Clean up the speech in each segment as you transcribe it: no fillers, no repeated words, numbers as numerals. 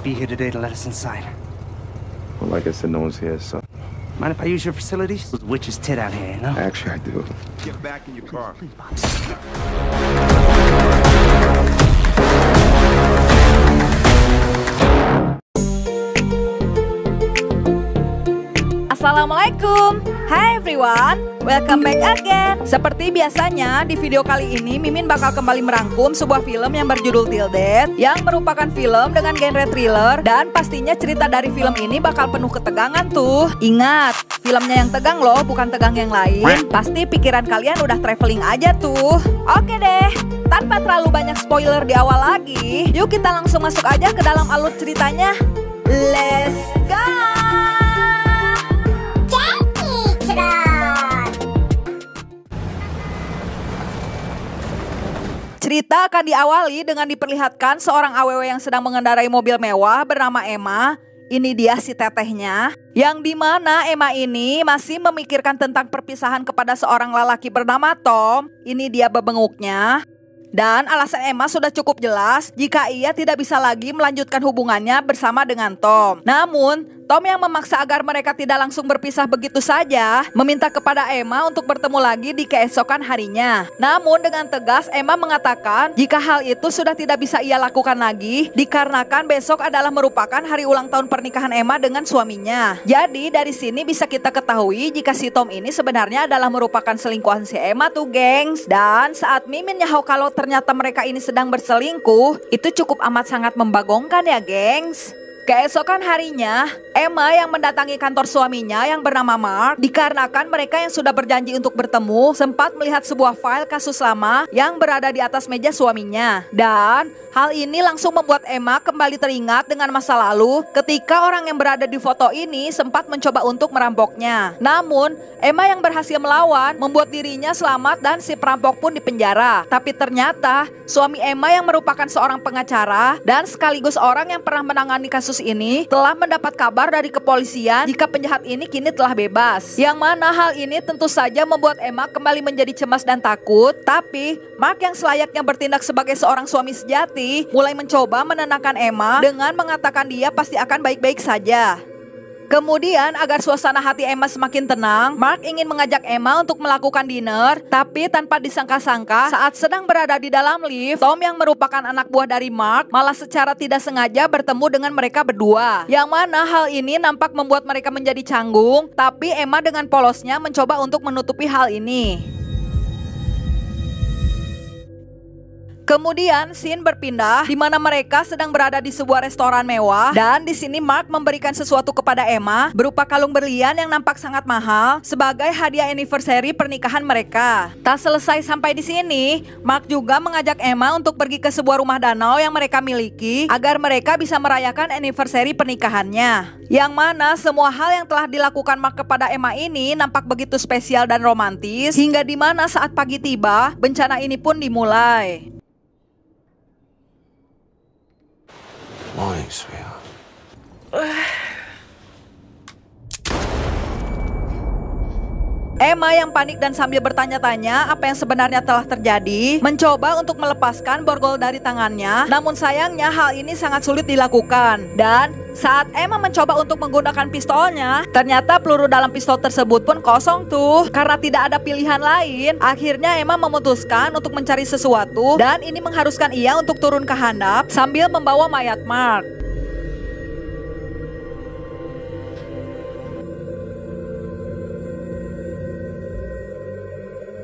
be here today to let us inside. Well, like I said, no one's here, so... Mind if I use your facilities? There's witch's tit out here, you know? Actually, I do. Get back in your car. Assalamualaikum. Hai everyone, welcome back again. Seperti biasanya, di video kali ini Mimin bakal kembali merangkum sebuah film yang berjudul Till Death, yang merupakan film dengan genre thriller. Dan pastinya cerita dari film ini bakal penuh ketegangan tuh. Ingat, filmnya yang tegang loh, bukan tegang yang lain. Pasti pikiran kalian udah traveling aja tuh. Oke deh, tanpa terlalu banyak spoiler di awal lagi, yuk kita langsung masuk aja ke dalam alur ceritanya. Let's go! Cerita akan diawali dengan diperlihatkan seorang awewe yang sedang mengendarai mobil mewah bernama Emma. Ini dia si tetehnya, yang dimana Emma ini masih memikirkan tentang perpisahan kepada seorang lelaki bernama Tom. Ini dia bebenguknya. Dan alasan Emma sudah cukup jelas jika ia tidak bisa lagi melanjutkan hubungannya bersama dengan Tom. Namun, Tom yang memaksa agar mereka tidak langsung berpisah begitu saja, meminta kepada Emma untuk bertemu lagi di keesokan harinya. Namun dengan tegas Emma mengatakan jika hal itu sudah tidak bisa ia lakukan lagi, dikarenakan besok adalah merupakan hari ulang tahun pernikahan Emma dengan suaminya. Jadi dari sini bisa kita ketahui jika si Tom ini sebenarnya adalah merupakan selingkuhan si Emma tuh gengs. Dan saat Mimin nyaho kalau ternyata mereka ini sedang berselingkuh, itu cukup amat sangat membagongkan ya gengs. Keesokan harinya, Emma yang mendatangi kantor suaminya yang bernama Mark, dikarenakan mereka yang sudah berjanji untuk bertemu sempat melihat sebuah file kasus lama yang berada di atas meja suaminya. Dan hal ini langsung membuat Emma kembali teringat dengan masa lalu ketika orang yang berada di foto ini sempat mencoba untuk merampoknya. Namun, Emma yang berhasil melawan membuat dirinya selamat dan si perampok pun dipenjara. Tapi ternyata suami Emma yang merupakan seorang pengacara dan sekaligus orang yang pernah menangani kasus ini telah mendapat kabar dari kepolisian jika penjahat ini kini telah bebas. Yang mana hal ini tentu saja membuat Emma kembali menjadi cemas dan takut. Tapi Mark yang selayaknya bertindak sebagai seorang suami sejati mulai mencoba menenangkan Emma dengan mengatakan dia pasti akan baik-baik saja. Kemudian agar suasana hati Emma semakin tenang, Mark ingin mengajak Emma untuk melakukan dinner. Tapi tanpa disangka-sangka, saat sedang berada di dalam lift, Tom yang merupakan anak buah dari Mark malah secara tidak sengaja bertemu dengan mereka berdua. Yang mana hal ini nampak membuat mereka menjadi canggung. Tapi Emma dengan polosnya mencoba untuk menutupi hal ini. Kemudian scene berpindah di mana mereka sedang berada di sebuah restoran mewah dan di sini Mark memberikan sesuatu kepada Emma berupa kalung berlian yang nampak sangat mahal sebagai hadiah anniversary pernikahan mereka. Tak selesai sampai di sini, Mark juga mengajak Emma untuk pergi ke sebuah rumah danau yang mereka miliki agar mereka bisa merayakan anniversary pernikahannya. Yang mana semua hal yang telah dilakukan Mark kepada Emma ini nampak begitu spesial dan romantis hingga di mana saat pagi tiba, bencana ini pun dimulai. Morning, sweetheart. Emma yang panik dan sambil bertanya-tanya apa yang sebenarnya telah terjadi, mencoba untuk melepaskan borgol dari tangannya. Namun sayangnya hal ini sangat sulit dilakukan. Dan saat Emma mencoba untuk menggunakan pistolnya, ternyata peluru dalam pistol tersebut pun kosong tuh. Karena tidak ada pilihan lain, akhirnya Emma memutuskan untuk mencari sesuatu. Dan ini mengharuskan ia untuk turun ke handap sambil membawa mayat Mark.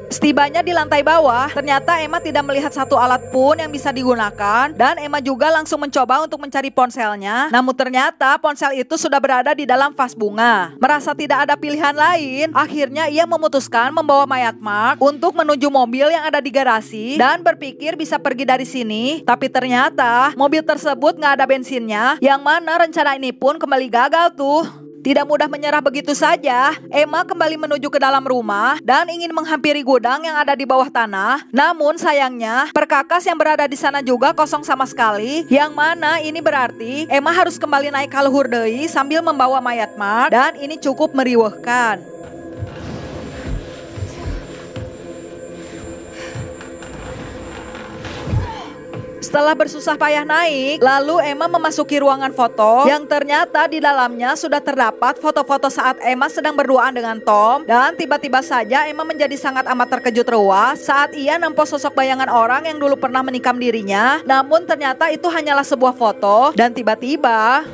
Setibanya di lantai bawah, ternyata Emma tidak melihat satu alat pun yang bisa digunakan. Dan Emma juga langsung mencoba untuk mencari ponselnya. Namun ternyata ponsel itu sudah berada di dalam vas bunga. Merasa tidak ada pilihan lain, akhirnya ia memutuskan membawa mayat Mark untuk menuju mobil yang ada di garasi dan berpikir bisa pergi dari sini. Tapi ternyata mobil tersebut nggak ada bensinnya, yang mana rencana ini pun kembali gagal tuh. Tidak mudah menyerah begitu saja, Emma kembali menuju ke dalam rumah dan ingin menghampiri gudang yang ada di bawah tanah. Namun sayangnya, perkakas yang berada di sana juga kosong sama sekali. Yang mana ini berarti Emma harus kembali naik ke luhur deui sambil membawa mayat Mark. Dan ini cukup meriweuhkan. Setelah bersusah payah naik, lalu Emma memasuki ruangan foto yang ternyata di dalamnya sudah terdapat foto-foto saat Emma sedang berduaan dengan Tom. Dan tiba-tiba saja Emma menjadi sangat amat terkejut ruas saat ia nampak sosok bayangan orang yang dulu pernah menikam dirinya. Namun ternyata itu hanyalah sebuah foto dan tiba-tiba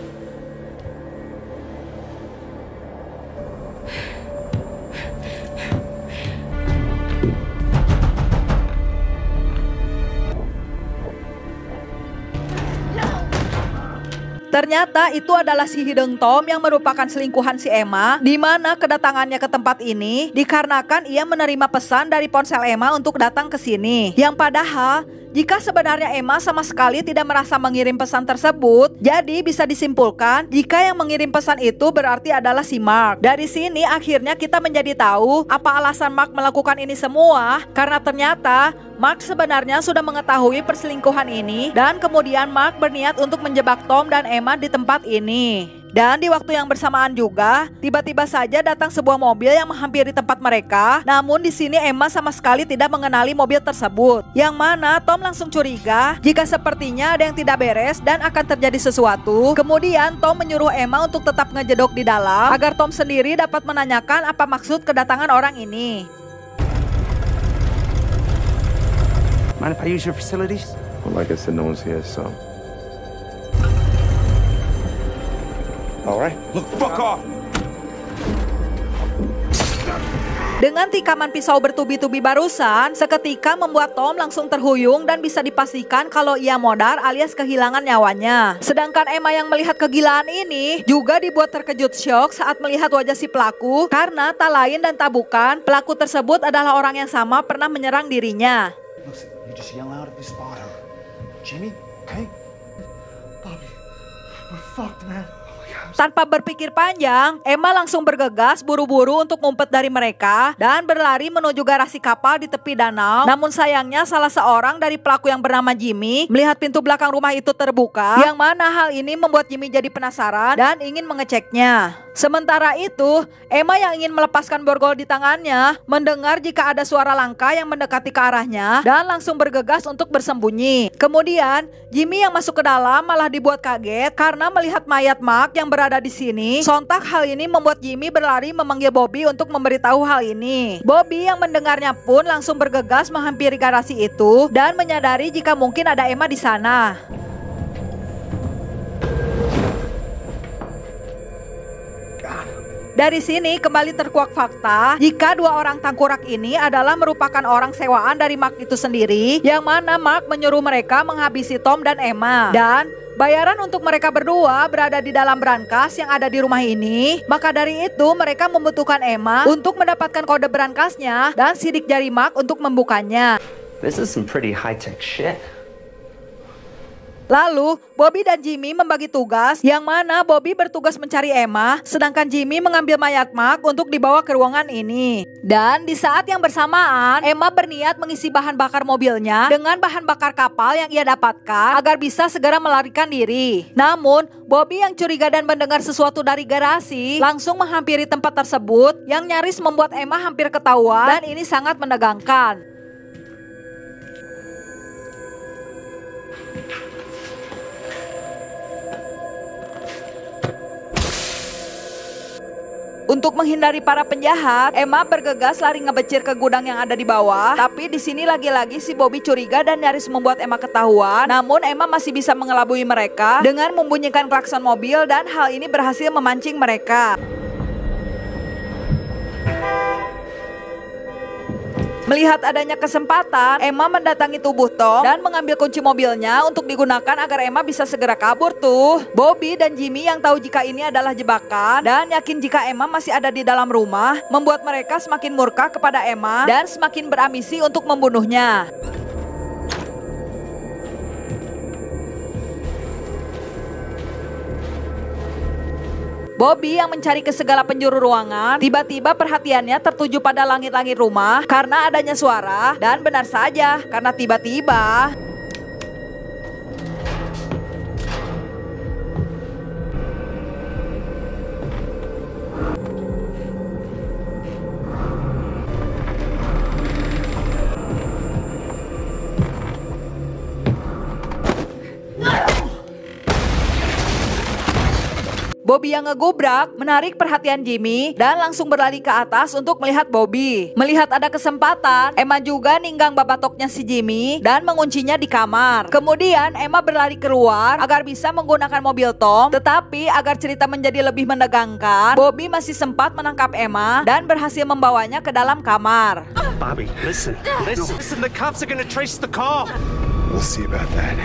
ternyata itu adalah si Hideng Tom yang merupakan selingkuhan si Emma, di mana kedatangannya ke tempat ini dikarenakan ia menerima pesan dari ponsel Emma untuk datang ke sini. Yang padahal jika sebenarnya Emma sama sekali tidak merasa mengirim pesan tersebut, jadi bisa disimpulkan jika yang mengirim pesan itu berarti adalah si Mark. Dari sini akhirnya kita menjadi tahu apa alasan Mark melakukan ini semua, karena ternyata Mark sebenarnya sudah mengetahui perselingkuhan ini dan kemudian Mark berniat untuk menjebak Tom dan Emma di tempat ini. Dan di waktu yang bersamaan juga, tiba-tiba saja datang sebuah mobil yang menghampiri tempat mereka. Namun di sini Emma sama sekali tidak mengenali mobil tersebut. Yang mana Tom langsung curiga jika sepertinya ada yang tidak beres dan akan terjadi sesuatu. Kemudian Tom menyuruh Emma untuk tetap ngejedok di dalam agar Tom sendiri dapat menanyakan apa maksud kedatangan orang ini. Mind if I use your facilities? Well, like I said, no one's here, so. All right. Look, fuck off. Dengan tikaman pisau bertubi-tubi barusan, seketika membuat Tom langsung terhuyung dan bisa dipastikan kalau ia modar alias kehilangan nyawanya. Sedangkan Emma yang melihat kegilaan ini juga dibuat terkejut syok saat melihat wajah si pelaku, karena tak lain dan tak bukan, pelaku tersebut adalah orang yang sama pernah menyerang dirinya. Listen, you just yell out if you spot her. Jimmy, okay? Bobby, we're fucked, man. Tanpa berpikir panjang, Emma langsung bergegas buru-buru untuk ngumpet dari mereka dan berlari menuju garasi kapal di tepi danau. Namun sayangnya salah seorang dari pelaku yang bernama Jimmy melihat pintu belakang rumah itu terbuka, yang mana hal ini membuat Jimmy jadi penasaran dan ingin mengeceknya. Sementara itu, Emma yang ingin melepaskan borgol di tangannya mendengar jika ada suara langkah yang mendekati ke arahnya dan langsung bergegas untuk bersembunyi. Kemudian, Jimmy yang masuk ke dalam malah dibuat kaget karena melihat mayat Mark yang berada di sini. Sontak hal ini membuat Jimmy berlari memanggil Bobby untuk memberitahu hal ini. Bobby yang mendengarnya pun langsung bergegas menghampiri garasi itu dan menyadari jika mungkin ada Emma di sana. Dari sini kembali terkuak fakta jika dua orang tangkurak ini adalah merupakan orang sewaan dari Mark itu sendiri, yang mana Mark menyuruh mereka menghabisi Tom dan Emma. Dan bayaran untuk mereka berdua berada di dalam brankas yang ada di rumah ini. Maka dari itu mereka membutuhkan Emma untuk mendapatkan kode brankasnya dan sidik jari Mark untuk membukanya. This is some pretty high-tech shit. Lalu, Bobby dan Jimmy membagi tugas, yang mana Bobby bertugas mencari Emma, sedangkan Jimmy mengambil mayat Mark untuk dibawa ke ruangan ini. Dan di saat yang bersamaan, Emma berniat mengisi bahan bakar mobilnya dengan bahan bakar kapal yang ia dapatkan agar bisa segera melarikan diri. Namun, Bobby yang curiga dan mendengar sesuatu dari garasi langsung menghampiri tempat tersebut yang nyaris membuat Emma hampir ketahuan, dan ini sangat menegangkan. Untuk menghindari para penjahat, Emma bergegas lari ngebecir ke gudang yang ada di bawah. Tapi di sini lagi-lagi si Bobby curiga dan nyaris membuat Emma ketahuan. Namun Emma masih bisa mengelabui mereka dengan membunyikan klakson mobil, dan hal ini berhasil memancing mereka. Melihat adanya kesempatan, Emma mendatangi tubuh Tom dan mengambil kunci mobilnya untuk digunakan agar Emma bisa segera kabur tuh. Bobby dan Jimmy yang tahu jika ini adalah jebakan dan yakin jika Emma masih ada di dalam rumah, membuat mereka semakin murka kepada Emma dan semakin berambisi untuk membunuhnya. Bobby yang mencari ke segala penjuru ruangan, tiba-tiba perhatiannya tertuju pada langit-langit rumah karena adanya suara, dan benar saja karena tiba-tiba Bobby yang ngegubrak menarik perhatian Jimmy dan langsung berlari ke atas untuk melihat Bobby. Melihat ada kesempatan, Emma juga ninggang babatoknya si Jimmy dan menguncinya di kamar. Kemudian Emma berlari keluar agar bisa menggunakan mobil Tom, tetapi agar cerita menjadi lebih menegangkan, Bobby masih sempat menangkap Emma dan berhasil membawanya ke dalam kamar. Bobby, listen. The cops are gonna trace the car. We'll see about that.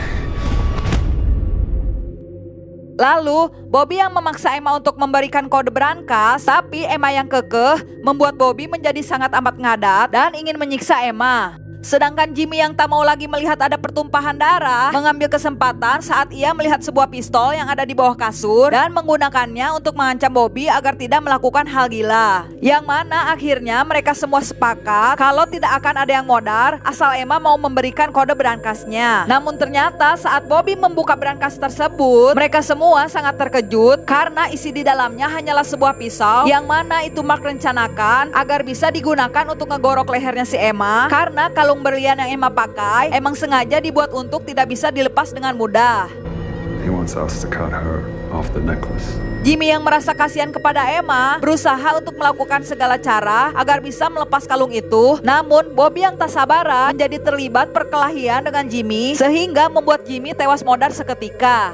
Lalu, Bobby yang memaksa Emma untuk memberikan kode berangkas, tapi Emma yang kekeh membuat Bobby menjadi sangat amat ngadat dan ingin menyiksa Emma. Sedangkan Jimmy yang tak mau lagi melihat ada pertumpahan darah, mengambil kesempatan saat ia melihat sebuah pistol yang ada di bawah kasur dan menggunakannya untuk mengancam Bobby agar tidak melakukan hal gila. Yang mana akhirnya mereka semua sepakat kalau tidak akan ada yang modar asal Emma mau memberikan kode berangkasnya. Namun ternyata saat Bobby membuka berangkas tersebut, mereka semua sangat terkejut karena isi di dalamnya hanyalah sebuah pisau yang mana itu Mark rencanakan agar bisa digunakan untuk ngegorok lehernya si Emma, karena kalung berlian yang Emma pakai emang sengaja dibuat untuk tidak bisa dilepas dengan mudah. He wants us to cut her off the necklace. Jimmy yang merasa kasihan kepada Emma berusaha untuk melakukan segala cara agar bisa melepas kalung itu. Namun Bobby yang tak sabaran menjadi terlibat perkelahian dengan Jimmy sehingga membuat Jimmy tewas modar seketika.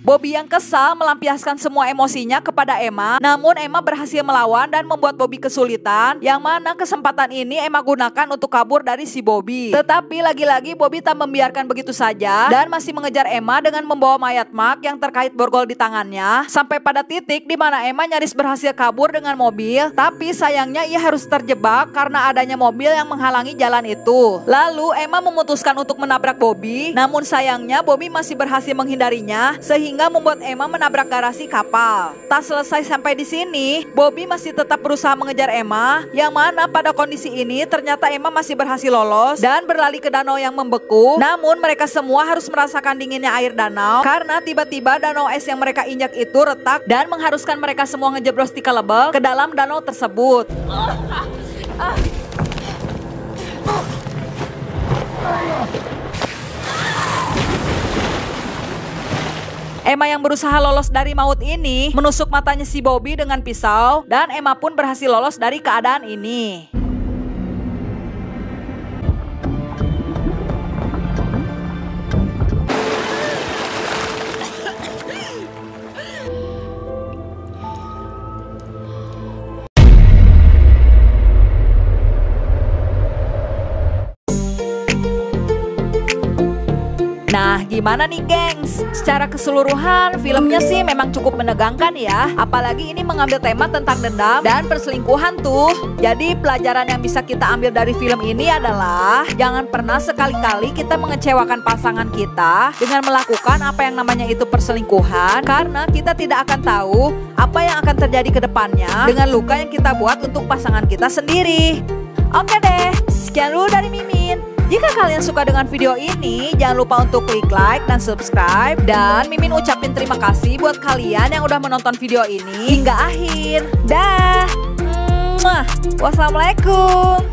Bobby yang kesal melampiaskan semua emosinya kepada Emma, namun Emma berhasil melawan dan membuat Bobby kesulitan, yang mana kesempatan ini Emma gunakan untuk kabur dari si Bobby. Tetapi lagi-lagi Bobby tak membiarkan begitu saja dan masih mengejar Emma dengan membawa mayat Mark yang terkait borgol di tangannya, sampai pada titik di mana Emma nyaris berhasil kabur dengan mobil, tapi sayangnya ia harus terjebak karena adanya mobil yang menghalangi jalan itu. Lalu Emma memutuskan untuk menabrak Bobby, namun sayangnya Bobby masih berhasil menghindarinya sehingga membuat Emma menabrak garasi kapal. Tak selesai sampai di sini, Bobby masih tetap berusaha mengejar Emma, yang mana pada kondisi ini ternyata Emma masih berhasil lolos dan berlari ke danau yang membeku. Namun mereka semua harus merasakan dinginnya air danau karena tiba-tiba danau es yang mereka injak itu retak dan mengharuskan mereka semua ngejeblos 3 lebel ke dalam danau tersebut. Emma yang berusaha lolos dari maut ini menusuk matanya si Bobby dengan pisau dan Emma pun berhasil lolos dari keadaan ini. Nah, gimana nih gengs? Secara keseluruhan filmnya sih memang cukup menegangkan ya. Apalagi ini mengambil tema tentang dendam dan perselingkuhan tuh. Jadi pelajaran yang bisa kita ambil dari film ini adalah jangan pernah sekali-kali kita mengecewakan pasangan kita dengan melakukan apa yang namanya itu perselingkuhan, karena kita tidak akan tahu apa yang akan terjadi ke depannya dengan luka yang kita buat untuk pasangan kita sendiri. Oke deh, sekian dulu dari Mimin. Jika kalian suka dengan video ini, jangan lupa untuk klik like dan subscribe. Dan Mimin ucapin terima kasih buat kalian yang udah menonton video ini hingga akhir. Dah. Wassalamualaikum.